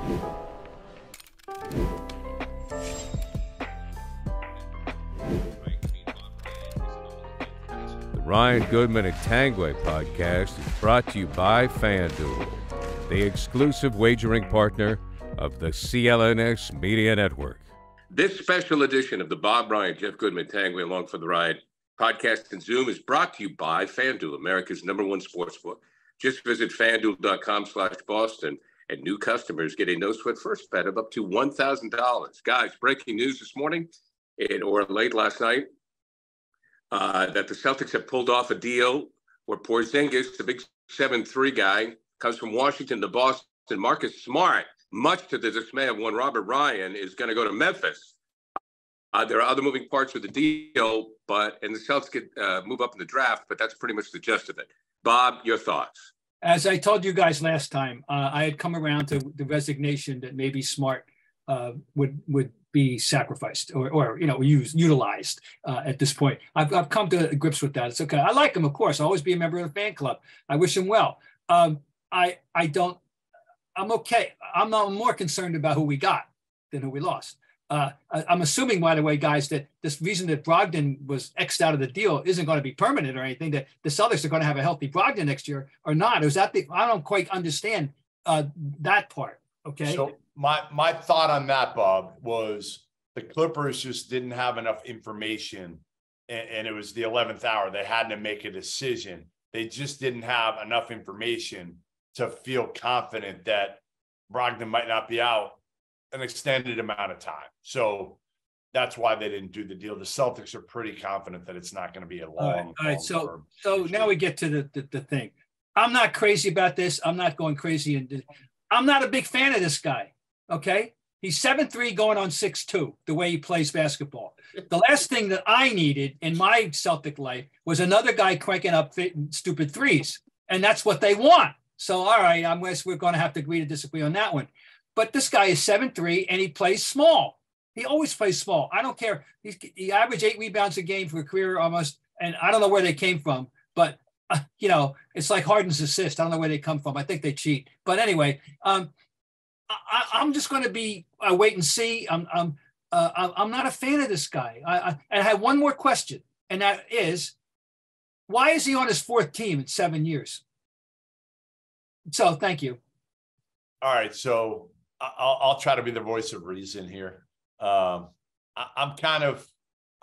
The Ryan Goodman and Tangway podcast is brought to you by FanDuel, the exclusive wagering partner of the CLNS Media Network. This special edition of the Bob Ryan, Jeff Goodman, Tangway Along for the Ride podcast and Zoom is brought to you by FanDuel, America's #1 sportsbook. Just visit FanDuel.com/Boston, and new customers get a no-sweat first bet of up to $1,000. Guys, breaking news this morning or late last night that the Celtics have pulled off a deal where Porzingis, the big 7'3" guy, comes from Washington to Boston. Marcus Smart, much to the dismay of one Robert Ryan, is going to go to Memphis. There are other moving parts of the deal, and the Celtics could move up in the draft, but that's pretty much the gist of it. Bob, your thoughts? As I told you guys last time, I had come around to the resignation that maybe Smart would be sacrificed or utilized at this point. I've come to grips with that. It's okay. I like him, of course. I'll always be a member of the fan club. I wish him well. I'm okay. I'm more concerned about who we got than who we lost. I'm assuming, by the way, guys, that this reason that Brogdon was X'd out of the deal isn't going to be permanent or anything, that the Celtics are going to have a healthy Brogdon next year or not. Is that I don't quite understand that part. Okay. So my thought on that, Bob, was the Clippers just didn't have enough information, and it was the 11th hour. They had to make a decision. They just didn't have enough information to feel confident that Brogdon might not be out an extended amount of time. So that's why they didn't do the deal. The Celtics are pretty confident that it's not going to be a long. All right. So now we get to the thing. I'm not crazy about this. I'm not going crazy. And I'm not a big fan of this guy. Okay. He's 7'3" going on 6'2", the way he plays basketball. The last thing that I needed in my Celtic life was another guy cranking up stupid threes. And that's what they want. So, all right, I guess we're going to have to agree to disagree on that one. But this guy is 7'3", and he plays small. He always plays small. I don't care. He averaged 8 rebounds a game for a career almost, and I don't know where they came from. But, it's like Harden's assist. I don't know where they come from. I think they cheat. But anyway, I'm just going to be wait and see. I'm not a fan of this guy. And I have one more question, and that is, why is he on his 4th team in 7 years? So thank you. All right. So I'll try to be the voice of reason here. I'm kind of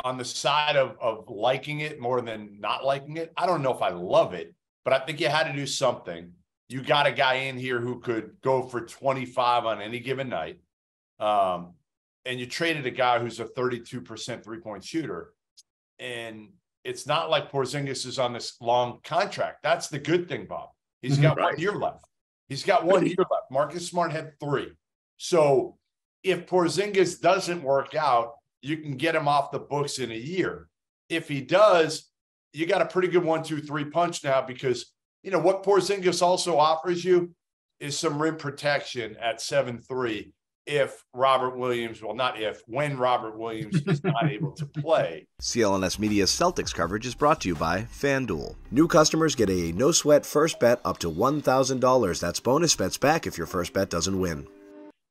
on the side of liking it more than not liking it. I don't know if I love it, but I think you had to do something. You got a guy in here who could go for 25 on any given night. And you traded a guy who's a 32% three-point shooter. And it's not like Porzingis is on this long contract. That's the good thing, Bob. He's got 1 year left. He's got 1 year left. Marcus Smart had 3. So if Porzingis doesn't work out, you can get him off the books in a year. If he does, you got a pretty good 1-2-3 punch now, because what Porzingis also offers you is some rim protection at 7'3" when Robert Williams is not able to play. CLNS Media's Celtics coverage is brought to you by FanDuel. New customers get a no-sweat first bet up to $1,000. That's bonus bets back if your first bet doesn't win.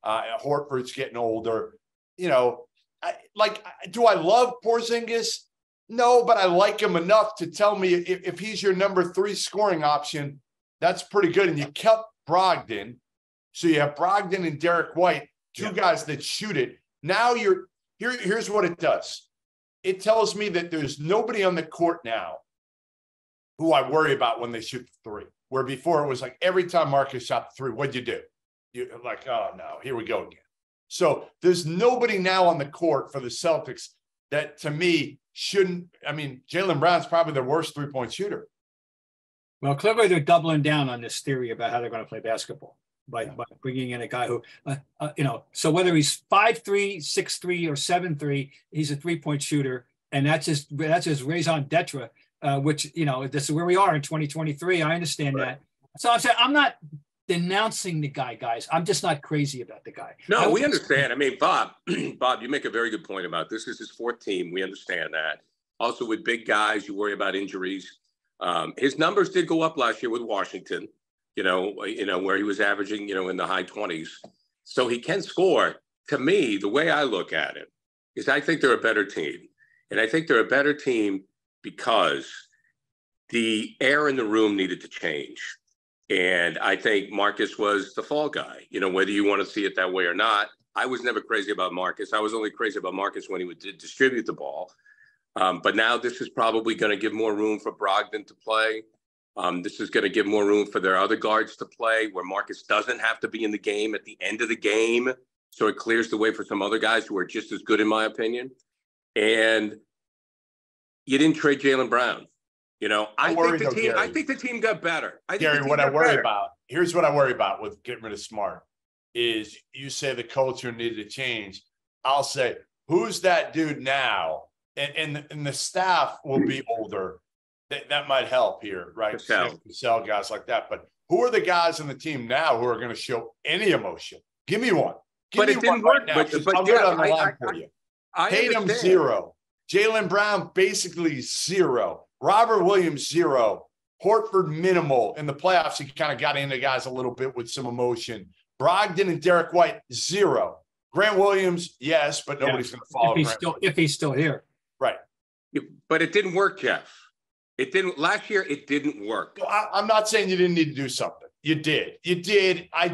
Horford's getting older. Do I love Porzingis? No, but I like him enough to tell me if he's your number 3 scoring option, that's pretty good. And you kept Brogdon. So you have Brogdon and Derek White, two guys that shoot it. Now here's what it does. It tells me that there's nobody on the court now who I worry about when they shoot the 3, where before it was like every time Marcus shot the 3, what'd you do? You're like, oh no, here we go again. So there's nobody now on the court for the Celtics that, to me, shouldn't. I mean, Jaylen Brown's probably their worst three-point shooter. Well, clearly they're doubling down on this theory about how they're going to play basketball by bringing in a guy who, so whether he's 5'3", 6'3", or 7'3", he's a three-point shooter, and that's his raison d'etre, which, this is where we are in 2023. I understand that. So I'm saying I'm not denouncing the guy, guys. I'm just not crazy about the guy. No, we understand. I mean, Bob, you make a very good point about this. This is his 4th team. We understand that. Also, with big guys, you worry about injuries. His numbers did go up last year with Washington, where he was averaging, in the high 20s. So he can score. To me, the way I look at it is I think they're a better team. And I think they're a better team because the air in the room needed to change. And I think Marcus was the fall guy, whether you want to see it that way or not. I was never crazy about Marcus. I was only crazy about Marcus when he would distribute the ball. But now this is probably going to give more room for Brogdon to play. This is going to give more room for their other guards to play, where Marcus doesn't have to be in the game at the end of the game. So it clears the way for some other guys who are just as good, in my opinion. And you didn't trade Jaylen Brown. I think the team got better. Gary, what I worry about, here's what I worry about with getting rid of Smart is you say the culture needed to change. I'll say, who's that dude now? And the staff will be older. That might help here, right? Sell guys like that. But who are the guys on the team now who are going to show any emotion? Give me one. Give me it didn't work. Right now, I'll get on the line for you. Tatum, 0. Jaylen Brown, basically 0. Robert Williams, 0. Horford, minimal. In the playoffs, he kind of got into guys a little bit with some emotion. Brogdon and Derek White, 0. Grant Williams, yes, but nobody's going to follow if he's still here. Right. But it didn't work, Jeff. It didn't. Last year, it didn't work. I'm not saying you didn't need to do something. You did. I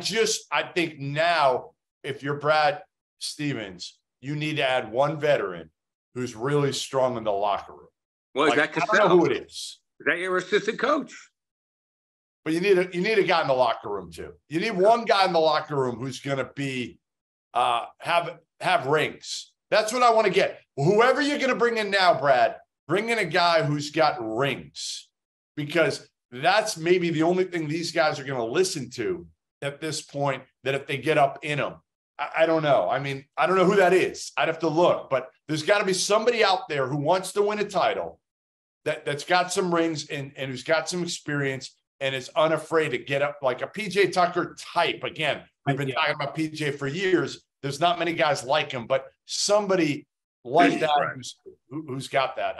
think now, if you're Brad Stevens, you need to add one veteran who's really strong in the locker room. Well, is that Cassell? I don't know who it is. Is that your assistant coach? But you need a guy in the locker room too. You need one guy in the locker room who's going to be have rings. That's what I want to get. Whoever you're going to bring in now, Brad, bring in a guy who's got rings, because that's maybe the only thing these guys are going to listen to at this point. That if they get up in them, I don't know. I mean, I don't know who that is. I'd have to look, but there's got to be somebody out there who wants to win a title that's got some rings and who's got some experience and is unafraid to get up, like a PJ Tucker type. Again, we've been talking about PJ for years. There's not many guys like him, but somebody like that who's got that.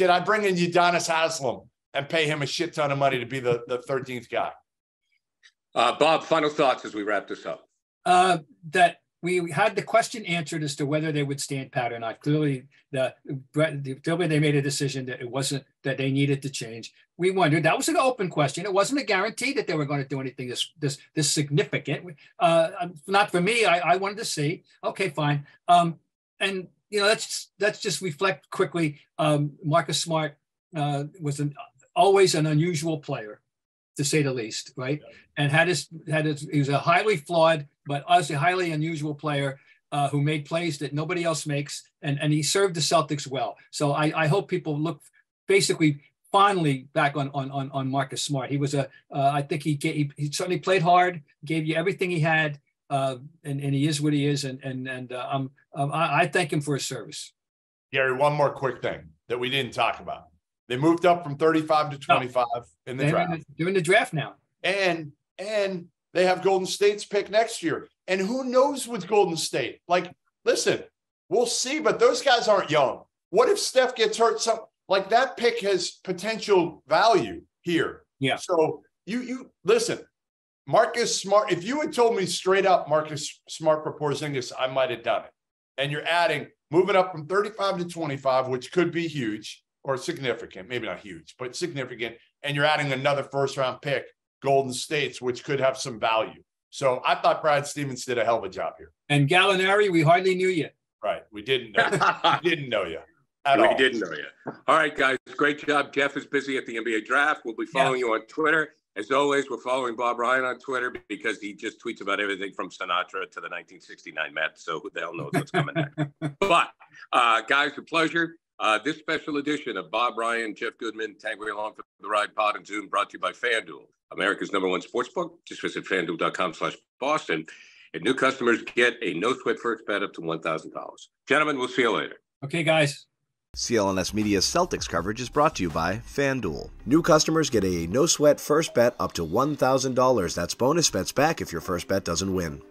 I'd bring in Udonis Haslem and pay him a shit ton of money to be the 13th guy. Bob, final thoughts as we wrap this up. That we had the question answered as to whether they would stand pat or not. Clearly, they made a decision that it wasn't that they needed to change. We wondered. That was an open question. It wasn't a guarantee that they were going to do anything this significant. Not for me. I wanted to see. Okay, fine. And let's just reflect quickly. Marcus Smart was always an unusual player, to say the least, right? And he was a highly flawed, but also highly unusual player who made plays that nobody else makes, and he served the Celtics well. So I hope people look basically fondly back on Marcus Smart. He was I think he certainly played hard, gave you everything he had, and he is what he is, and I thank him for his service. Gary, one more quick thing that we didn't talk about. They moved up from 35 to 25 in the draft. They're in the draft now. And they have Golden State's pick next year. And who knows with Golden State? Like, listen, we'll see, but those guys aren't young. What if Steph gets hurt? Like, that pick has potential value here. Yeah. So you listen, Marcus Smart, if you had told me straight up Marcus Smart for Porzingis, I might have done it. And you're moving up from 35 to 25, which could be huge. Or significant, maybe not huge, but significant. And you're adding another first-round pick, Golden State's, which could have some value. So I thought Brad Stevens did a hell of a job here. And Gallinari, we hardly knew you. Right. We didn't know you. We didn't know you at all. We didn't know you. All right, guys. Great job. Jeff is busy at the NBA draft. We'll be following you on Twitter. As always, we're following Bob Ryan on Twitter because he just tweets about everything from Sinatra to the 1969 Mets. So who the hell knows what's coming next. But, guys, a pleasure. This special edition of Bob Ryan, Jeff Goodman, Tanguay along for the Ride Pod and Zoom, brought to you by FanDuel, America's #1 sportsbook. Just visit FanDuel.com/Boston. And new customers get a no-sweat first bet up to $1,000. Gentlemen, we'll see you later. Okay, guys. CLNS Media's Celtics coverage is brought to you by FanDuel. New customers get a no-sweat first bet up to $1,000. That's bonus bets back if your first bet doesn't win.